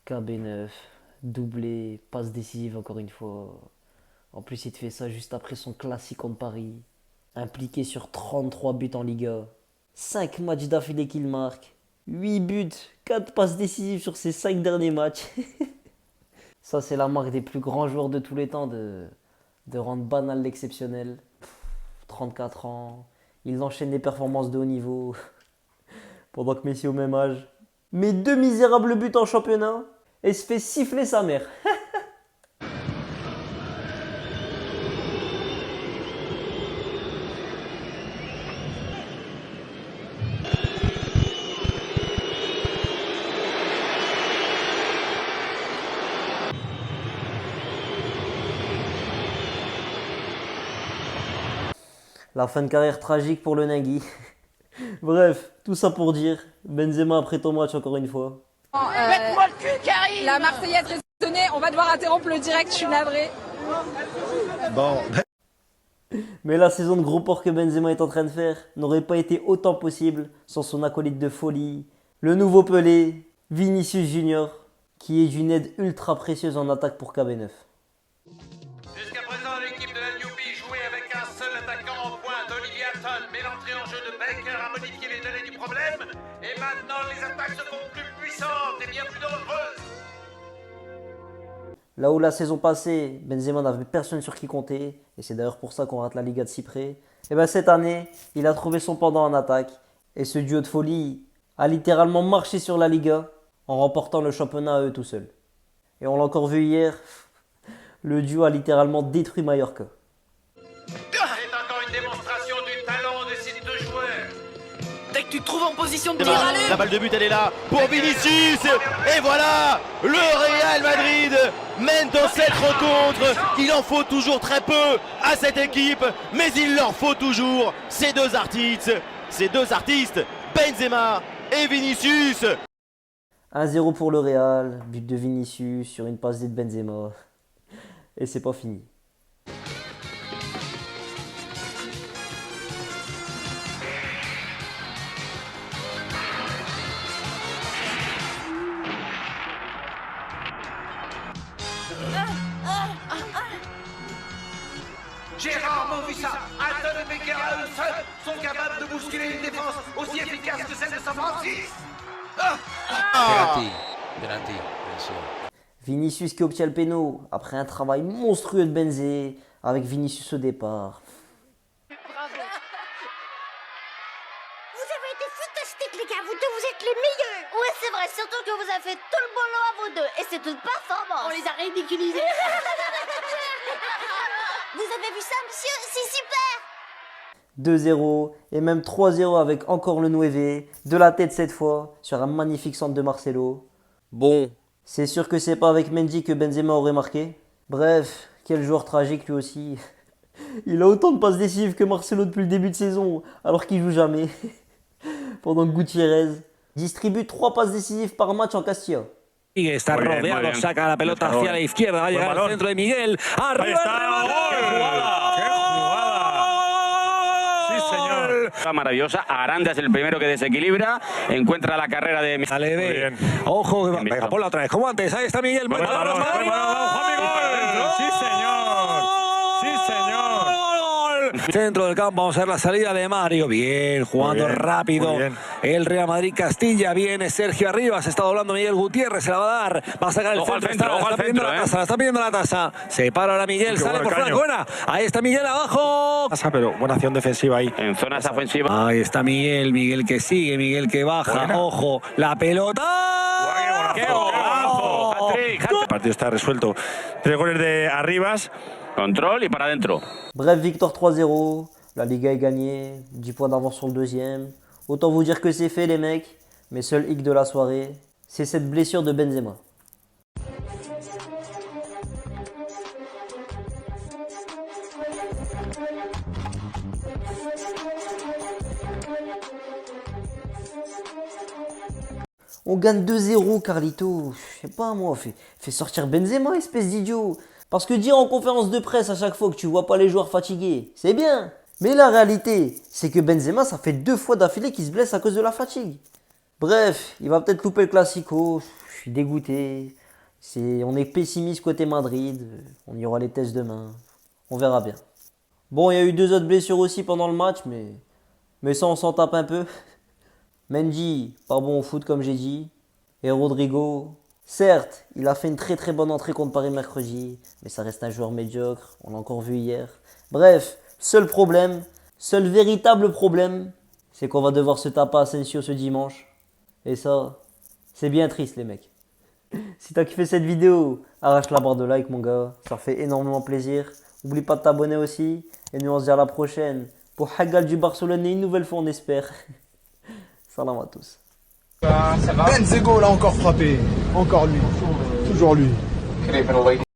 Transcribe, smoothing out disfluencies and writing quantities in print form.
KB9, doublé, passe décisive encore une fois. En plus, il te fait ça juste après son classique contre Paris. Impliqué sur 33 buts en Liga. 5 matchs d'affilée qu'il marque. 8 buts, 4 passes décisives sur ses 5 derniers matchs. Ça, c'est la marque des plus grands joueurs de tous les temps de rendre banal l'exceptionnel. 34 ans. Il enchaîne les performances de haut niveau. Pendant que Messi au même âge. Met 2 misérables buts en championnat. Et se fait siffler sa mère. La fin de carrière tragique pour le Nagui. Bref, tout ça pour dire, Benzema après ton match encore une fois. Pète-moi le cul, Karim. La Marseillaise résonnée, on va devoir interrompre le direct, je suis navrée. Bon. Mais la saison de gros porc que Benzema est en train de faire n'aurait pas été autant possible sans son acolyte de folie, le nouveau Pelé, Vinicius Junior, qui est d'une aide ultra précieuse en attaque pour KB9. Jusqu'à présent, l'équipe de la Newbie jouait avec un seul attaquant au pointe, Olivier Hatton, mais l'entrée en jeu de Baker a modifié les données du problème, et maintenant les attaques se font plus puissantes et bien plus dangereuses. Là où la saison passée, Benzema n'avait personne sur qui compter, et c'est d'ailleurs pour ça qu'on rate la Liga de si près, et bien cette année, il a trouvé son pendant en attaque, et ce duo de folie a littéralement marché sur la Liga en remportant le championnat à eux tout seuls. Et on l'a encore vu hier, le duo a littéralement détruit Mallorca. C'est encore une démonstration du talent de ces deux joueurs. Dès que tu te trouves en position de tir, allez. La balle de but, elle est là pour Vinicius. Et voilà, le Real Madrid mène dans cette rencontre. Il en faut toujours très peu à cette équipe, mais il leur faut toujours ces deux artistes, Benzema et Vinicius. 1-0 pour le Real, but de Vinicius sur une passe D de Benzema. Et c'est pas fini. J'ai rarement vu ça. Hatton et Baker à eux seuls sont capables de bousculer une défense aussi efficace que celle de San Francisco. Penalty, bien sûr. Vinicius qui obtient le péno après un travail monstrueux de Benzé avec Vinicius au départ. Vous avez été fantastiques, les gars. Vous deux, vous êtes les meilleurs. Ouais, c'est vrai. Surtout que vous avez fait tout le boulot à vous deux. Et c'est toute performance. On les a ridiculisés. Vous avez vu ça, monsieur? C'est super. 2-0 et même 3-0 avec encore le Nueve, de la tête cette fois, sur un magnifique centre de Marcelo. Bon, c'est sûr que c'est pas avec Mendy que Benzema aurait marqué. Bref, quel joueur tragique lui aussi. Il a autant de passes décisives que Marcelo depuis le début de saison, alors qu'il joue jamais. Pendant que Gutiérrez distribue 3 passes décisives par match en Castilla. Está rodeado, saca la pelota hacia la izquierda, va a llegar al centro de Miguel. ¡Arriba! Maravillosa. Aranda es el primero que desequilibra. Encuentra la carrera de Aleve. Ojo, venga, ponla otra vez, como antes. Ahí está Miguel. Sí, señor. Sí, señor. Centro del campo, vamos a ver la salida de Mario. Bien, jugando rápido. El Real Madrid Castilla. Viene Sergio arriba. Se está doblando Miguel Gutiérrez. Se la va a dar. Va a sacar el centro. La está pidiendo la tasa. Se para ahora Miguel. Sale por fuera. Buena. Ahí está Miguel abajo. Pero buena acción defensiva ahí. En zonas ofensivas. Ahí está Miguel. Miguel que sigue. Miguel que baja. Buena. Ojo. La pelota. ¡Qué golazo! El partido está resuelto. 3 goles de Arribas. Control y para adentro. Bref, victoire 3-0, la Liga est gagnée, 10 points d'avance sur le deuxième. Autant vous dire que c'est fait les mecs, mais seul hic de la soirée, c'est cette blessure de Benzema. On gagne 2-0, Carlito. Je sais pas moi, fais sortir Benzema, espèce d'idiot. Parce que dire en conférence de presse à chaque fois que tu vois pas les joueurs fatigués, c'est bien. Mais la réalité, c'est que Benzema, ça fait 2 fois d'affilée qu'il se blesse à cause de la fatigue. Bref, il va peut-être louper le Classico. Je suis dégoûté. On est pessimiste côté Madrid. On y aura les tests demain. On verra bien. Bon, il y a eu 2 autres blessures aussi pendant le match, mais ça, on s'en tape un peu. Mendy, pas bon au foot comme j'ai dit. Et Rodrigo, certes, il a fait une très très bonne entrée contre Paris mercredi, mais ça reste un joueur médiocre. On l'a encore vu hier. Bref, seul véritable problème, c'est qu'on va devoir se taper Asensio ce dimanche. Et ça, c'est bien triste les mecs. Si t'as kiffé cette vidéo, arrache la barre de like mon gars, ça fait énormément plaisir. N'oublie pas de t'abonner aussi, et nous on se dit à la prochaine pour Hagal du Barcelone et une nouvelle fois on espère. Salam à tous. Benzego l'a encore frappé, encore lui, toujours lui.